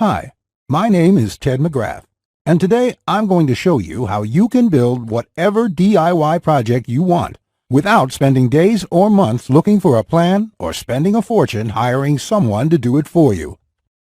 Hi, my name is Ted McGrath, and today I'm going to show you how you can build whatever DIY project you want without spending days or months looking for a plan or spending a fortune hiring someone to do it for you.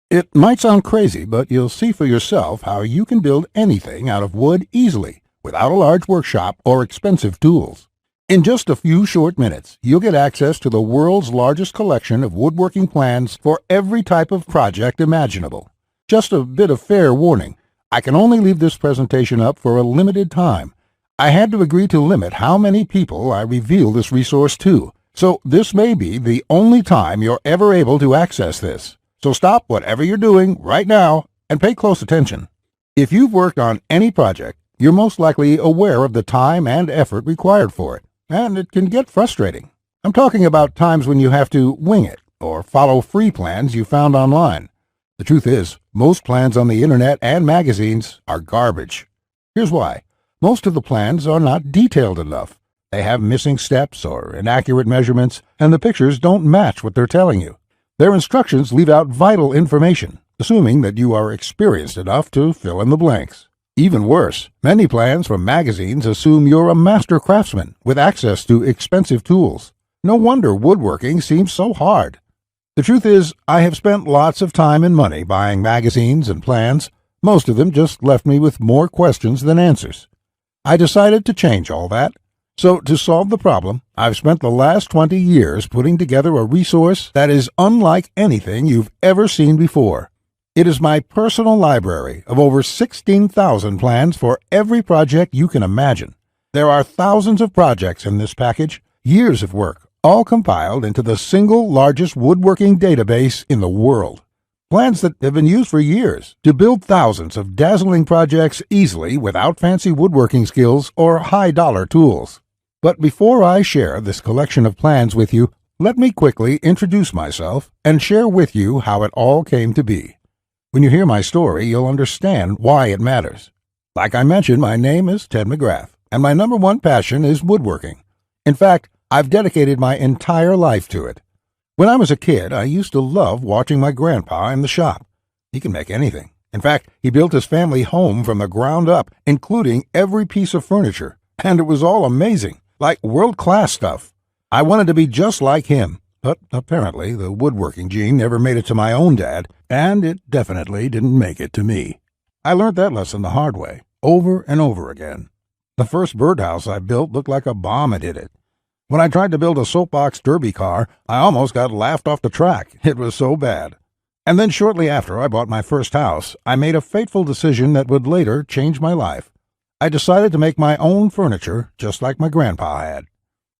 It might sound crazy, but you'll see for yourself how you can build anything out of wood easily without a large workshop or expensive tools. In just a few short minutes, you'll get access to the world's largest collection of woodworking plans for every type of project imaginable. Just a bit of fair warning, I can only leave this presentation up for a limited time. I had to agree to limit how many people I reveal this resource to, so this may be the only time you're ever able to access this. So stop whatever you're doing right now and pay close attention. If you've worked on any project, you're most likely aware of the time and effort required for it, and it can get frustrating. I'm talking about times when you have to wing it or follow free plans you found online. The truth is, most plans on the internet and magazines are garbage. Here's why. Most of the plans are not detailed enough. They have missing steps or inaccurate measurements, and the pictures don't match what they're telling you. Their instructions leave out vital information, assuming that you are experienced enough to fill in the blanks. Even worse, many plans from magazines assume you're a master craftsman with access to expensive tools. No wonder woodworking seems so hard. The truth is, I have spent lots of time and money buying magazines and plans. Most of them just left me with more questions than answers. I decided to change all that. So to solve the problem, I've spent the last 20 years putting together a resource that is unlike anything you've ever seen before. It is my personal library of over 16,000 plans for every project you can imagine. There are thousands of projects in this package, years of work, all compiled into the single largest woodworking database in the world. Plans that have been used for years to build thousands of dazzling projects easily without fancy woodworking skills or high-dollar tools. But before I share this collection of plans with you, let me quickly introduce myself and share with you how it all came to be. When you hear my story, you'll understand why it matters. Like I mentioned, my name is Ted McGrath, and my number one passion is woodworking. In fact, I've dedicated my entire life to it. When I was a kid, I used to love watching my grandpa in the shop. He can make anything. In fact, he built his family home from the ground up, including every piece of furniture, and it was all amazing, like world-class stuff. I wanted to be just like him, but apparently the woodworking gene never made it to my own dad, and it definitely didn't make it to me. I learned that lesson the hard way, over and over again. The first birdhouse I built looked like a bomb had hit it. When I tried to build a soapbox derby car, I almost got laughed off the track. It was so bad. And then shortly after I bought my first house, I made a fateful decision that would later change my life. I decided to make my own furniture just like my grandpa had.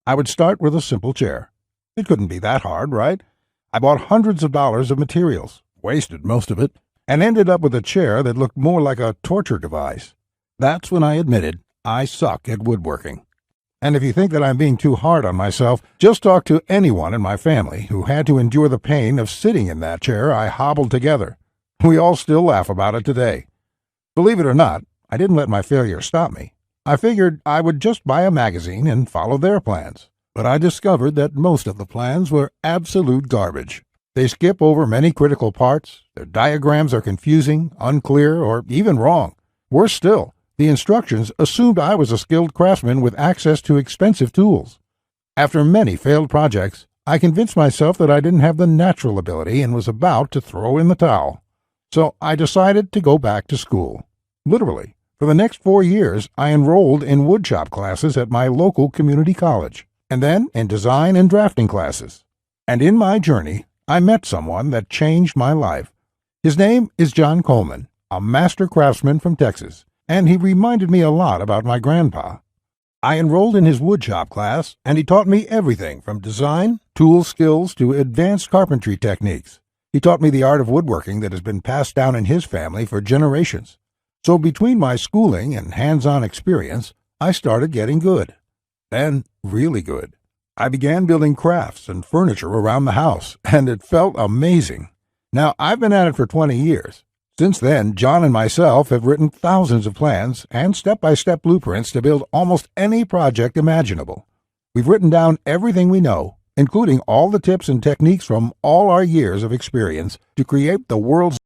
I would start with a simple chair. It couldn't be that hard, right? I bought hundreds of dollars of materials, wasted most of it, and ended up with a chair that looked more like a torture device. That's when I admitted I suck at woodworking. And if you think that I'm being too hard on myself, just talk to anyone in my family who had to endure the pain of sitting in that chair I hobbled together. We all still laugh about it today. Believe it or not, I didn't let my failure stop me. I figured I would just buy a magazine and follow their plans. But I discovered that most of the plans were absolute garbage. They skip over many critical parts, their diagrams are confusing, unclear, or even wrong. Worse still, the instructions assumed I was a skilled craftsman with access to expensive tools. After many failed projects, I convinced myself that I didn't have the natural ability and was about to throw in the towel. So I decided to go back to school. Literally, for the next 4 years, I enrolled in woodshop classes at my local community college, and then in design and drafting classes. And in my journey, I met someone that changed my life. His name is John Coleman, a master craftsman from Texas, and he reminded me a lot about my grandpa. I enrolled in his woodshop class, and he taught me everything from design, tool skills, to advanced carpentry techniques. He taught me the art of woodworking that has been passed down in his family for generations. So between my schooling and hands-on experience, I started getting good. Then, really good. I began building crafts and furniture around the house, and it felt amazing. Now, I've been at it for 20 years. Since then, John and myself have written thousands of plans and step-by-step blueprints to build almost any project imaginable. We've written down everything we know, including all the tips and techniques from all our years of experience to create the world's